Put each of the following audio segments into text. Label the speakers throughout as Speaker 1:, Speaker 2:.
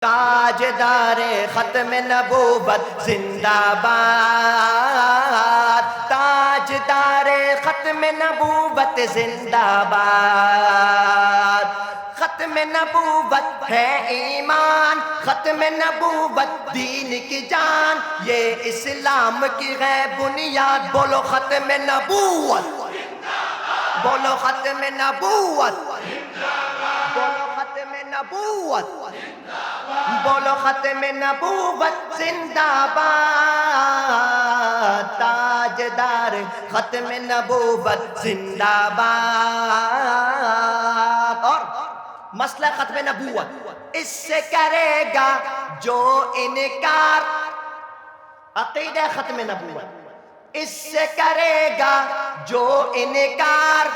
Speaker 1: تاجدار ختم نبوت زندہ باد، تاجدار ختم نبوت زندہ باد۔ ختم نبوت ہے ایمان، ختم نبوت دین کی جان، یہ اسلام کی ہے بنیاد۔ بولو ختم نبوت، بولو ختم نبوت، بولو ختم نبوت، بولو ختم نبوت زندہ باد۔ تاجدار ختم نبوت زندہ باد۔ اور مسئلہ ختم نبوت، اس سے کرے گا جو انکار، عقیدہ ختم نبوت، اس سے کرے گا جو انکار،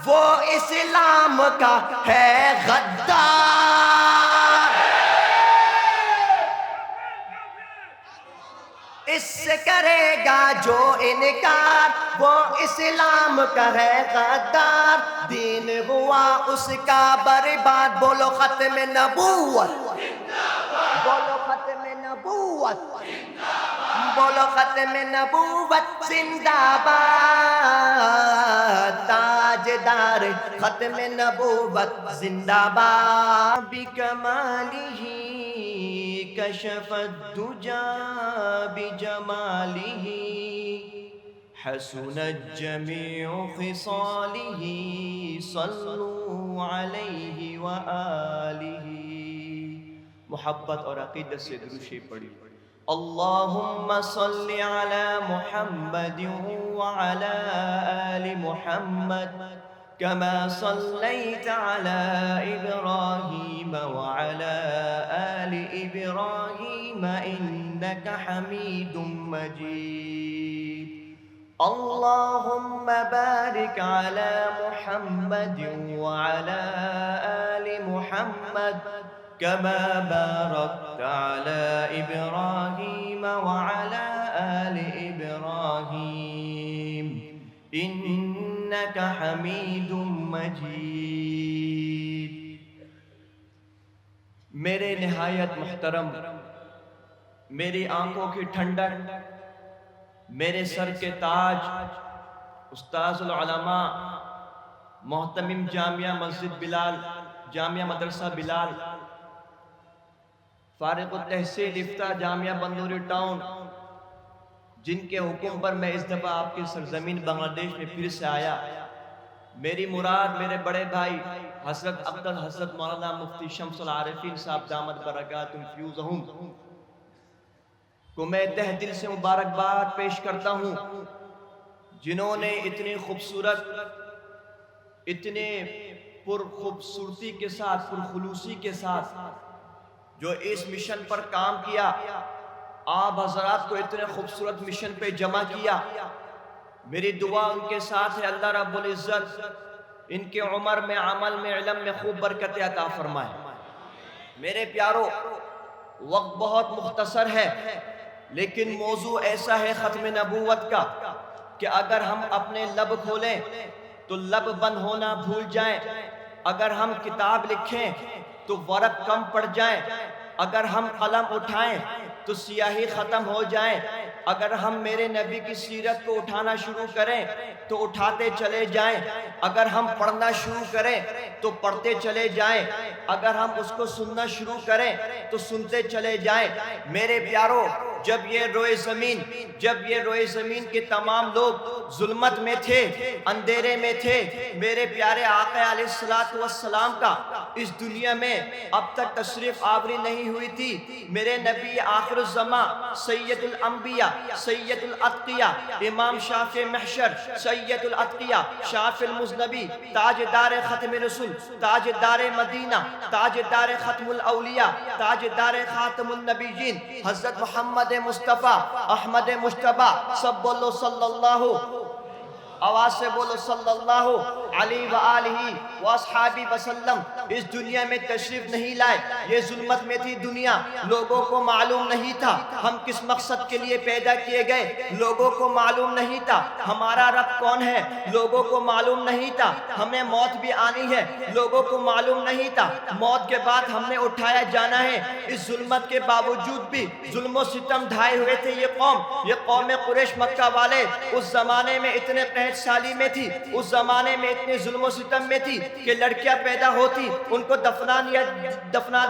Speaker 1: وہ اسلام کا ہے غدار۔ اس سے کرے گا جو انکار، وہ اسلام کا ہے غدار۔ دین ہوا اس کا برباد۔ بولو ختم نبوت، بولو ختم نبوت، بولو ختم نبوت زندہ باد۔ تاجدار ختم نبوت زندہ باد۔ بکمالہ کشف الدجى بجماله، حسنت جميع خصاله، صلوا علیہ وآلہ۔ محبت اور عقیدت سے درود شریف پڑھی۔ اللہم صل علی محمد وعلی آل محمد كما صليت على إبراهيم وعلى آل إبراهيم إنك حميد مجيد۔ اللهم بارك على محمد وعلى آل محمد كما باركت على إبراهيم وعلى آل إبراهيم إنك حميد مجيد۔ میرے نہایت محترم، میری آنکھوں کی ٹھنڈک، میرے سر کے تاج، استاذ العلماء محتمم جامعہ مسجد بلال، جامعہ مدرسہ بلال، فارغ التحصیل افتاح جامعہ بندوری ٹاؤن، جن کے حکم پر میں اس دفعہ آپ کی سرزمین بنگلہ دیش میں پھر سے آیا۔ میری مراد میرے بڑے بھائی حضرت افضل حضرت مولانا مفتی شمس العارفین صاحب دامت برکاتہم فیوزہم کو میں تہ دل سے مبارکباد پیش کرتا ہوں، جنہوں نے اتنی خوبصورت، اتنے پر خوبصورتی کے ساتھ، پر خلوصی کے ساتھ جو اس مشن پر کام کیا، آپ حضرات کو اتنے خوبصورت مشن پہ جمع کیا۔ میری دعا ان کے ساتھ ہے، اللہ رب العزت ان کے عمر میں، عمل میں، علم میں خوب برکت عطا فرمائے۔ میرے پیارو، وقت بہت مختصر ہے، لیکن موضوع ایسا ہے ختم نبوت کا کہ اگر ہم اپنے لب کھولیں تو لب بند ہونا بھول جائیں، اگر ہم کتاب لکھیں تو ورق کم پڑ جائیں، اگر ہم قلم اٹھائیں تو سیاہی ختم ہو جائیں، اگر ہم میرے نبی کی سیرت کو اٹھانا شروع کریں تو اٹھاتے چلے جائیں، اگر ہم پڑھنا شروع کریں تو پڑھتے چلے جائیں، اگر ہم اس کو سننا شروع کریں تو سنتے چلے جائیں۔ میرے پیارو، جب یہ روئے زمین کے تمام لوگ ظلمت میں تھے، اندھیرے میں تھے، میرے پیارے آقا علیہ السلام کا اس دنیا میں اب تک تشریف آوری نہیں ہوئی تھی۔ میرے نبی آخر الزماں، سید الانبیاء، سید الاتقیاء، امام شافع محشر، سید الاتقیاء، شافع المذنبی، تاجدار ختم رسول، تاجدار مدینہ، تاجدار ختم الاولیاء، تاجدار خاتم النبیین، حضرت محمد مصطفیٰ احمد مجتبیٰ، سب بولو صلی اللہ، آواز سے بولو صلی اللہ علیہ وآلہ واصحابہ وسلم اس دنیا میں تشریف نہیں لائے، یہ ظلمت میں تھی دنیا، لوگوں کو معلوم نہیں تھا ہم کس مقصد کے لیے پیدا کیے گئے، لوگوں کو معلوم نہیں تھا ہمارا رب کون ہے، لوگوں کو معلوم نہیں تھا ہمیں موت بھی آنی ہے، لوگوں کو معلوم نہیں تھا موت کے بعد ہم نے اٹھایا جانا ہے۔ اس ظلمت کے باوجود بھی ظلم و ستم ڈھائے ہوئے تھے یہ قوم قریش مکہ والے اس زمانے میں اتنے قحط سالی میں تھی، اس زمانے میں اتنے ظلم و ستم میں تھی کہ لڑکیاں پیدا ہوتی ان کو دفنا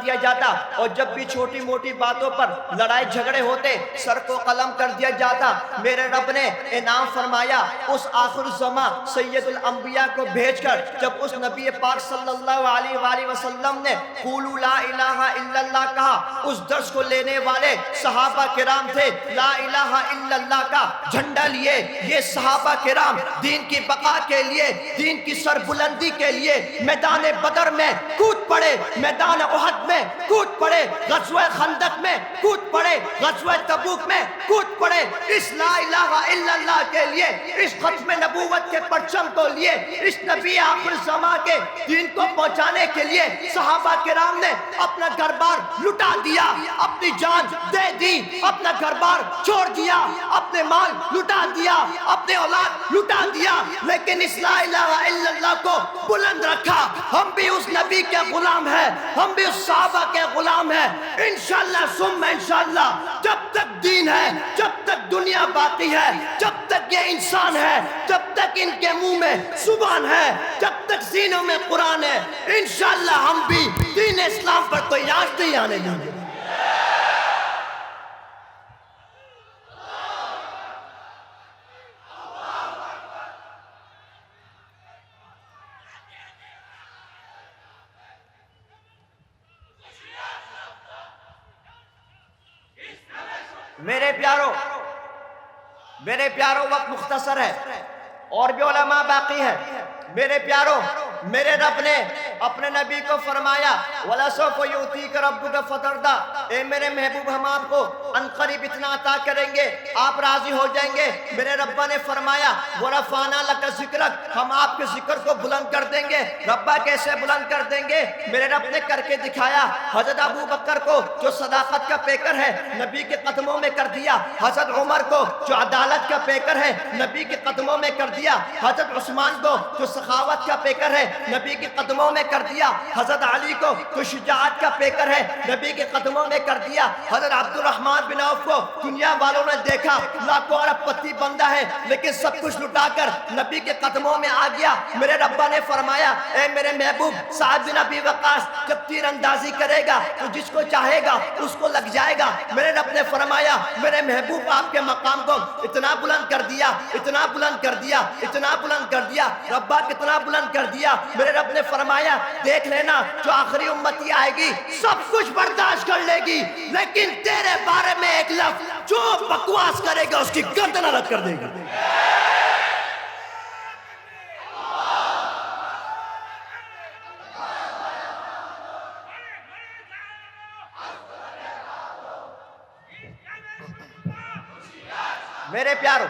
Speaker 1: دیا جاتا، اور جب بھی چھوٹی موٹی باتوں پر لڑائی جھگڑے ہوتے سر کو قلم کر دیا جاتا۔ میرے رب نے انعام فرمایا اس آخر الزمان سید الانبیاء کو بھیج کر، جب اس نبی پاک صلی اللہ علیہ وآلہ وسلم نے قولوا لا الہ الا اللہ کہا، اس درس کو لینے والے صحابہ کرام تھے، لا الہ الا اللہ کا جھنڈا لیے یہ صحابہ کرام دین کی بقا کے لیے، دین کی سربلندی کے لیے میدان بدر میں کود پڑے، میدان احد میں کود پڑے، غزوہ خندق میں کود پڑے، غزوہ تبوک میں کود پڑے، اس لا الہ الا اللہ کے لیے، اس ختم نبوت کے پرچم کو لیے، اس نبی آخر زمان کے دین کو پہنچانے کے لیے صحابہ کرام نے اپنا گھر بار لٹا دیا، اپنی جان دے دی، اپنا گھر بار چھوڑ دیا، اپنے مال لٹا دیا، اپنے اولاد لٹا دیا، لیکن اس لا الہ الا اللہ کو بلند رکھا۔ ہم بھی اس نبی کے غلام ہیں، ہم بھی اس صحابہ کے غلام ہیں، انشاءاللہ ثم انشاءاللہ جب تک دین ہے، جب تک دنیا باقی ہے، جب تک یہ انسان ہے، جب تک ان کے منہ میں زبان ہے، جب تک سینوں میں قرآن ہے، انشاءاللہ ہم بھی دین اسلام پر کوئی آنچ نہیں آنے دیں گے۔ میرے پیارو وقت مختصر ہے اور بھی علماء باقی ہے۔ میرے پیارو میرے رب نے اپنے نبی کو فرمایا وَلَسَوْفَ يُؤْتِيكَ رَبُّكَ فَتَرْضَىٰ، اے میرے محبوب ہم آپ کو عنقریب اتنا عطا کریں گے آپ راضی ہو جائیں گے۔ میرے ربا نے فرمایا وَرَفَعْنَا لَكَ ذِكْرَكَ، ہم آپ کے ذکر کو بلند کر دیں گے۔ ربا کیسے بلند کر دیں گے؟ میرے رب نے کر کے دکھایا۔ حضرت ابو بکر کو جو صداقت کا پیکر ہے نبی کے قدموں میں کر دیا، حضرت عمر کو جو عدالت کا پیکر ہے نبی کے قدموں میں کر دیا، حضرت عثمان کو جو سخاوت کا پیکر ہے نبی کے قدموں میں کر دیا، حضرت علی کو جو شجاعت کا پیکر ہے نبی کے قدموں میں کر دیا، حضرت عبد الرحمن بن عوف کو دنیا والوں نے دیکھا لاکھوں ارب پتی بندہ ہے لیکن سب کچھ لٹا کر نبی کے قدموں میں آ گیا۔ میرے ربا نے فرمایا اے میرے محبوب سعد بن ابی وقاص جب تیر اندازی کرے گا تو جس کو چاہے گا اس کو لگ جائے گا۔ میرے رب نے فرمایا میرے محبوب آپ کے مقام کو اتنا بلند کر دیا، اتنا بلند کر دیا، اتنا بلند کر دیا۔ ربا کتنا بلند کر دیا؟ میرے رب نے فرمایا دیکھ لینا جو آخری امتی آئے گی سب کچھ برداشت کر لے گی لیکن تیرے بارے میں ایک لفظ جو بکواس کرے گا اس کی گردن الگ کر دے گی۔ میرے پیارو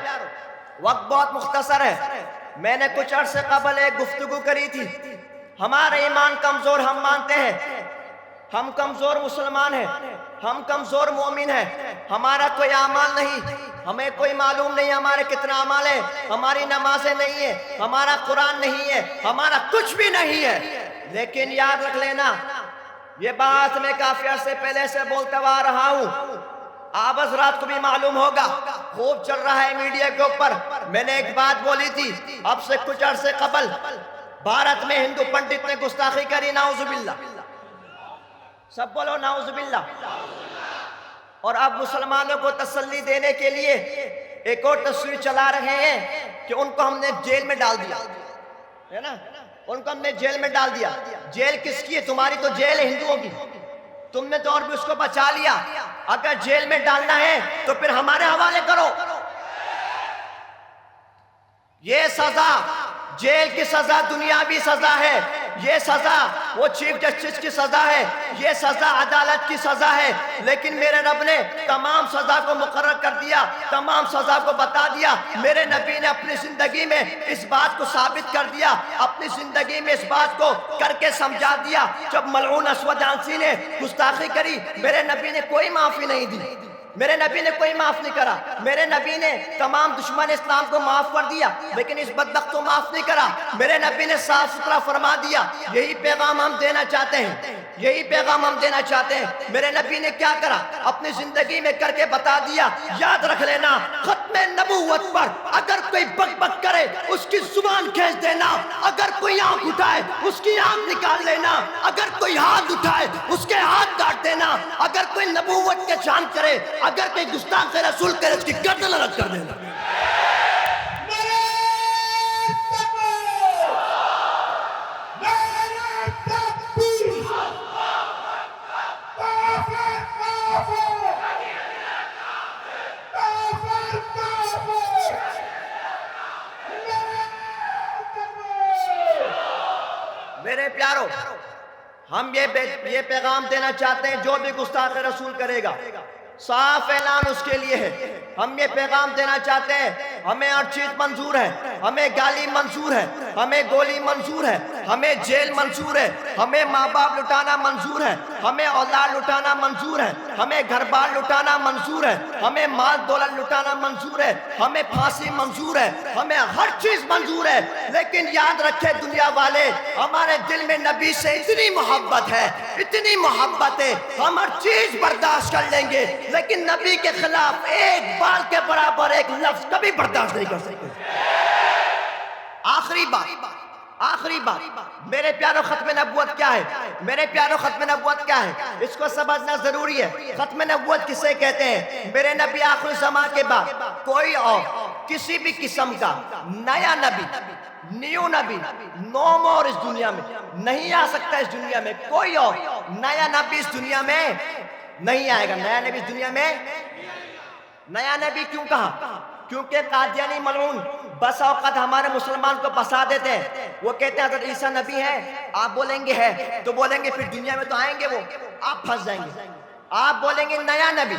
Speaker 1: وقت بہت مختصر ہے، میں نے کچھ عرصے قبل ایک گفتگو کری تھی۔ ہمارا ایمان کمزور ہم مانتے ہیں، ہم کمزور مسلمان ہیں، ہم کمزور مومن ہیں، ہمارا کوئی اعمال نہیں، ہمیں کوئی معلوم نہیں ہمارے کتنا اعمال ہے، ہماری نمازیں نہیں ہیں، ہمارا قرآن نہیں ہے، ہمارا کچھ بھی نہیں ہے۔ لیکن یاد رکھ لینا یہ بات میں کافی عرصے پہلے سے بولتا آ رہا ہوں، آپ حضرات کو بھی معلوم ہوگا، خوب چل رہا ہے میڈیا کے اوپر۔ میں نے ایک بات بولی تھی اب سے کچھ عرصے قبل، بھارت میں ہندو پنڈت نے گستاخی کری، نعوذ باللہ، سب بولو نعوذ باللہ۔ اور اب مسلمانوں کو تسلی دینے کے لیے ایک اور تصویر چلا رہے ہیں کہ ان کو ہم نے جیل میں ڈال دیا ہے نا، ان کو ہم نے جیل میں ڈال دیا۔ جیل کس کی ہے؟ تمہاری تو جیل ہے ہندوؤں کی، تم نے تو اور بھی اس کو بچا لیا، اگر جیل میں ڈالنا ہے تو پھر ہمارے حوالے کرو۔ یہ سزا جیل کی سزا دنیاوی سزا ہے، یہ سزا وہ چیف جسٹس کی سزا ہے، یہ سزا عدالت کی سزا ہے، لیکن میرے رب نے تمام سزا کو مقرر کر دیا، تمام سزا کو بتا دیا۔ میرے نبی نے اپنی زندگی میں اس بات کو ثابت کر دیا، اپنی زندگی میں اس بات کو کر کے سمجھا دیا۔ جب ملعون اسود عنسی نے گستاخی کری، میرے نبی نے کوئی معافی نہیں دی، میرے نبی نے کوئی معاف نہیں کرا۔ میرے نبی نے تمام دشمن اسلام کو معاف کر دیا، لیکن اس بدبخت کو معاف نہیں کرا۔ میرے نبی نے صاف ستھرا فرما دیا۔ یہی پیغام ہم دینا چاہتے ہیں، یہی پیغام ہم دینا چاہتے ہیں۔ میرے نبی نے کیا کرا؟ اپنی زندگی میں کر کے بتا دیا۔ یاد رکھ لینا، ختم نبوت پر اگر کوئی بک بک کرے اس کی زبان کھینچ دینا، اگر کوئی آنکھ اٹھائے اس کی آنکھ نکال لینا، اگر کوئی ہاتھ اٹھائے اس کے ہاتھ کاٹ دینا، اگر کوئی نبوت کے چاند کرے، اگر کوئی گستاخ رسول کرے اس کی گردن الگ کر دینا۔ میرے پیارو، ہم یہ پیغام دینا چاہتے ہیں، جو بھی گستاخ رسول کرے گا صاف اعلان اس کے لیے ہے۔ ہم یہ پیغام دینا چاہتے ہیں، ہمیں ہر چیز منظور ہے، ہمیں گالی منظور ہے، ہمیں گولی منظور ہے، ہمیں جیل منظور ہے، ہمیں ماں باپ لٹانا منظور ہے، ہمیں اولاد لٹانا منظور ہے، ہمیں گھر بار لٹانا منظور ہے، ہمیں مال دولت لٹانا منظور ہے، ہمیں پھانسی منظور ہے، ہمیں ہر چیز منظور ہے۔ لیکن یاد رکھے دنیا والے، ہمارے دل میں نبی سے اتنی محبت ہے، اتنی محبت ہے، ہم ہر چیز برداشت کر لیں گے، لیکن نبی کے خلاف ایک بال کے برابر ایک لفظ کبھی برداشت نہیں کر سکتے۔ آخری بات میرے پیارو، ختم نبوت کیا ہے؟ میرے پیارو، ختم نبوت کیا ہے؟ اس کو سمجھنا ضروری ہے۔ ختم نبوت کسے کہتے ہیں؟ میرے نبی آخری زمان کے بعد کوئی اور کسی بھی قسم کا نیا نبی، نیو نبی نو مور اس دنیا میں نہیں آ سکتا۔ اس دنیا میں کوئی اور نیا نبی اس دنیا میں نہیں آئے گا۔ نیا نبی اس دنیا میں، نیا نبی کیوں کہا؟ کیونکہ قادیانی ملعون بس اوقات ہمارے مسلمان کو پھنسا دیتے ہیں۔ وہ کہتے ہیں حضرت عیسیٰ نبی ہے، آپ بولیں گے ہے تو بولیں گے پھر دنیا میں تو آئیں گے وہ، آپ پھنس جائیں گے۔ آپ بولیں گے نیا نبی،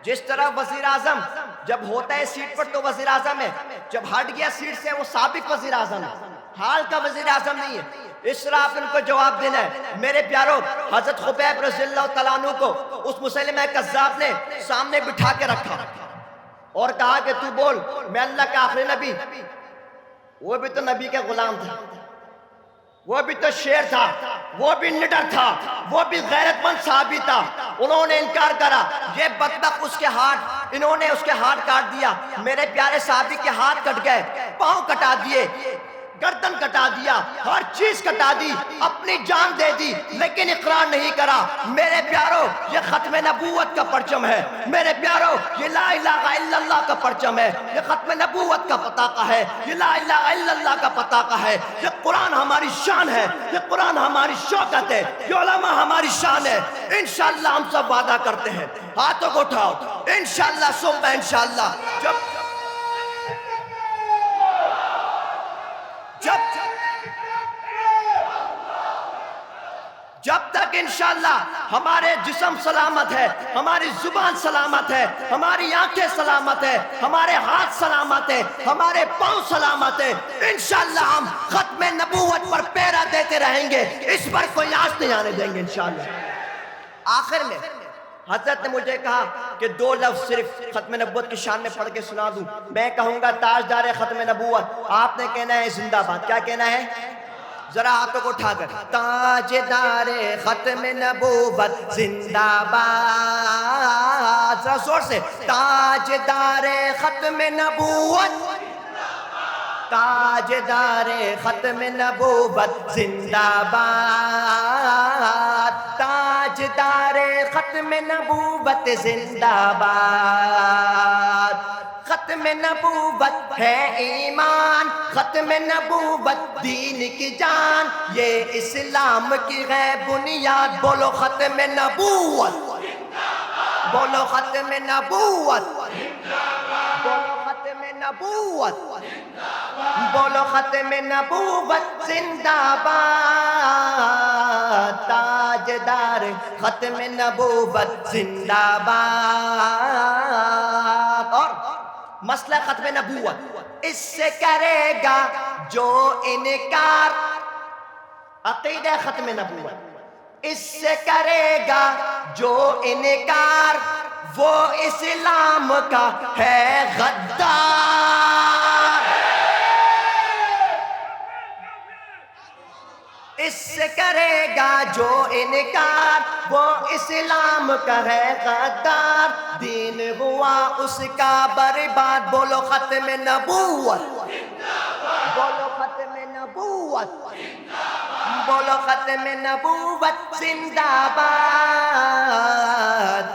Speaker 1: جس طرح وزیر اعظم جب ہوتا ہے سیٹ پر تو وزیر اعظم ہے، جب ہٹ گیا سیٹ سے وہ سابق وزیر اعظم ہے، حال کا وزیر اعظم نہیں ہے۔ اس طرح آپ ان کو جواب دینا ہے۔ میرے پیارو، حضرت خبیب رضی اللہ تعالیٰ عنہ کو اس مسلمہ کذاب نے سامنے بٹھا کے رکھا اور کہا کہ تو بول میں اللہ کا آخری نبی۔ وہ بھی تو نبی کے غلام تھا، وہ بھی تو شیر تھا، وہ بھی نڈر تھا، وہ بھی غیرت مند صحابی تھا۔ انہوں نے انکار کرا، یہ بدبخت اس کے ہاتھ، انہوں نے اس کے ہاتھ کاٹ دیا۔ میرے پیارے صحابی کے ہاتھ کٹ گئے، پاؤں کٹا دیے، گردن کٹا دیا، ہر چیز کٹا دی، اپنی جان دے دی، لیکن اقرار نہیں کرا۔ میرے پیارو، یہ ختم نبوت کا پرچم ہے۔ میرے پیارو، یہ لا الہ الا اللہ کا پرچم ہے، یہ ختم نبوت کا پتاقہ ہے، یہ لا الہ الا اللہ کا پتاقہ ہے۔ یہ قرآن ہماری شان ہے، یہ قرآن ہماری شوکت ہے، یہ علماء ہماری شان ہے۔ انشاءاللہ ہم سب وعدہ کرتے ہیں، ہاتھوں کو اٹھاؤ، انشاءاللہ ثم انشاءاللہ جب تک انشاءاللہ ہمارے جسم سلامت ہے، ہماری زبان سلامت ہے، ہماری آنکھیں سلامت ہے، ہمارے ہاتھ سلامت ہے، ہمارے پاؤں سلامت ہے، انشاءاللہ ہم ختم نبوت پر پیرا دیتے رہیں گے، اس پر کوئی آنچ نہیں آنے دیں گے انشاءاللہ۔ آخر میں حضرت نے مجھے کہا کہ 2 لفظ صرف ختم نبوت کی شان میں پڑھ کے سنا دوں۔ میں کہوں گا تاجدار ختم نبوت، آپ نے کہنا ہے زندہ باد۔ کیا کہنا ہے؟ ذرا ہاتھوں کو اٹھا کر، تاجدار ختم نبوت زندہ باد، ذرا زور سے، تاجدار ختم نبوت، تاجدار ختم نبوت زندہ باد، تاجدار ختم نبوت زندہ باد۔ ختم نبوت ہے ایمان، ختم نبوت دین کی جان، یہ اسلام کی ہے بنیاد، بولو ختم نبوت، بولو ختم نبوت، بولو ختم نبوت۔ نبوت بولو ختم نبوت زندہ باد تاجدار ختم نبوت زندہ باد اور مسئلہ ختم نبوت اس سے کرے گا جو انکار عقیدہ ختم نبوت اس سے کرے گا جو انکار وہ اسلام کا ہے غدار اس سے کرے گا جو انکار وہ اسلام کا ہے غدار دین ہوا اس کا برباد بولو ختم نبوت بولو ختم نبوت بولو ختم نبوت زندہ باد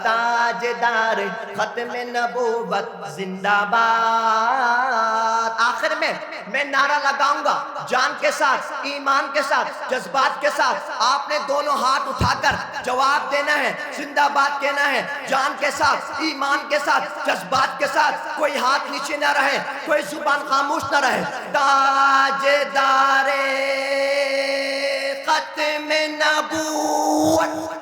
Speaker 1: تاجدار ختم نبوت زندہ باد آخر میں نعرہ لگاؤں گا جان کے ساتھ ایمان کے ساتھ جذبات کے ساتھ آپ نے دونوں ہاتھ اٹھا کر جواب دینا ہے زندہ باد کہنا ہے جان کے ساتھ ایمان کے ساتھ جذبات کے ساتھ کوئی ہاتھ نیچے نہ رہے کوئی زبان خاموش نہ رہے تاجدار ختم نبوت